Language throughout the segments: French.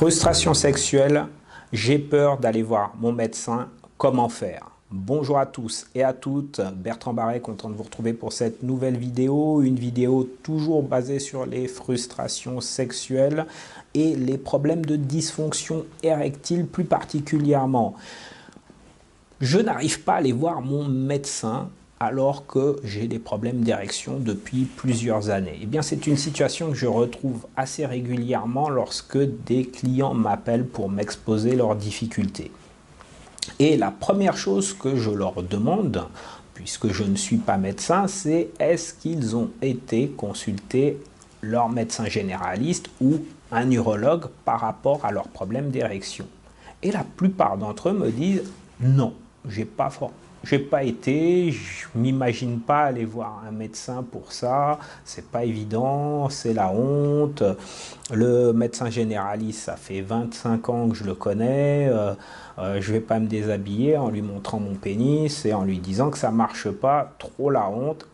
Frustration sexuelle, j'ai peur d'aller voir mon médecin, comment faire? Bonjour à tous et à toutes, Bertrand Barret, content de vous retrouver pour cette nouvelle vidéo, une vidéo toujours basée sur les frustrations sexuelles et les problèmes de dysfonction érectile plus particulièrement. Je n'arrive pas à aller voir mon médecin alors que j'ai des problèmes d'érection depuis plusieurs années. Eh bien, c'est une situation que je retrouve assez régulièrement lorsque des clients m'appellent pour m'exposer leurs difficultés. Et la première chose que je leur demande, puisque je ne suis pas médecin, c'est est-ce qu'ils ont été consulter leur médecin généraliste ou un urologue par rapport à leurs problèmes d'érection. Et la plupart d'entre eux me disent non, j'ai pas été, je m'imagine pas aller voir un médecin pour ça, c'est pas évident, c'est la honte. Le médecin généraliste, ça fait 25 ans que je le connais, je vais pas me déshabiller en lui montrant mon pénis et en lui disant que ça marche pas, trop la honte.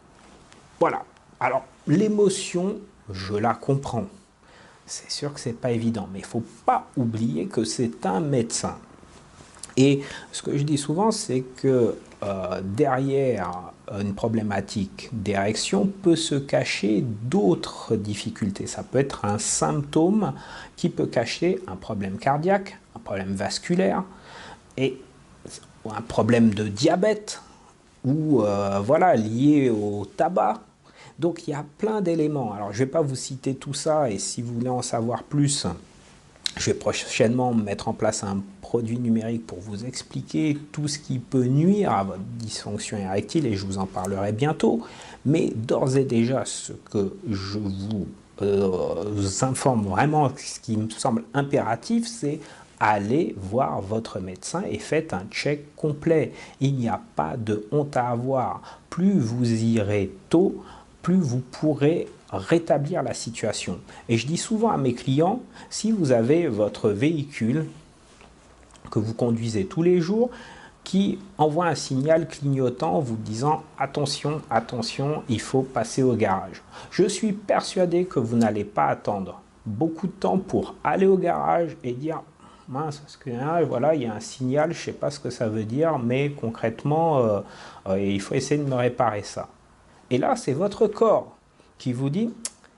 Voilà. Alors, l'émotion, je la comprends. C'est sûr que c'est pas évident, mais il faut pas oublier que c'est un médecin. Et ce que je dis souvent, c'est que derrière une problématique d'érection peut se cacher d'autres difficultés. Ça peut être un symptôme qui peut cacher un problème cardiaque, un problème vasculaire, et un problème de diabète, ou voilà, lié au tabac. Donc il y a plein d'éléments. Alors je ne vais pas vous citer tout ça, et si vous voulez en savoir plus, je vais prochainement mettre en place un produit numérique pour vous expliquer tout ce qui peut nuire à votre dysfonction érectile et je vous en parlerai bientôt. Mais d'ores et déjà, ce que je vous informe vraiment, ce qui me semble impératif, c'est allez voir votre médecin et faites un check complet. Il n'y a pas de honte à avoir. Plus vous irez tôt, plus vous pourrez rétablir la situation. Et je dis souvent à mes clients, si vous avez votre véhicule que vous conduisez tous les jours, qui envoie un signal clignotant vous disant attention, attention, il faut passer au garage. Je suis persuadé que vous n'allez pas attendre beaucoup de temps pour aller au garage et dire mince, parce que voilà, il y a un signal, je ne sais pas ce que ça veut dire, mais concrètement, il faut essayer de me réparer ça. Et là, c'est votre corps qui vous dit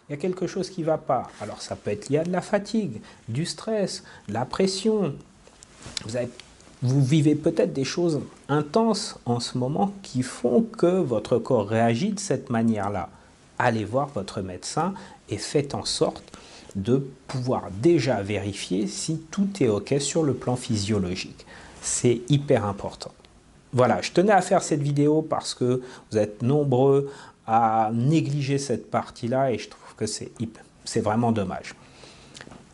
il y a quelque chose qui ne va pas. Alors ça peut être lié à de la fatigue, du stress, de la pression. Vous vivez peut-être des choses intenses en ce moment qui font que votre corps réagit de cette manière-là. Allez voir votre médecin et faites en sorte de pouvoir déjà vérifier si tout est OK sur le plan physiologique. C'est hyper important. Voilà, je tenais à faire cette vidéo parce que vous êtes nombreux à négliger cette partie-là et je trouve que c'est vraiment dommage.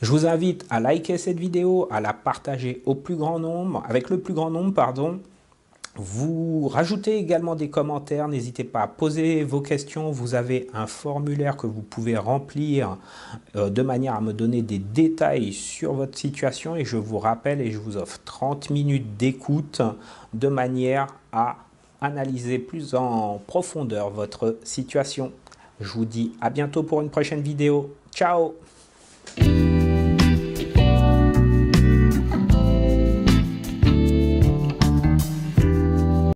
Je vous invite à liker cette vidéo, à la partager au plus grand nombre, avec le plus grand nombre, pardon. Vous rajoutez également des commentaires, n'hésitez pas à poser vos questions. Vous avez un formulaire que vous pouvez remplir de manière à me donner des détails sur votre situation et je vous rappelle et je vous offre 30 minutes d'écoute de manière à analyser plus en profondeur votre situation. Je vous dis à bientôt pour une prochaine vidéo. Ciao!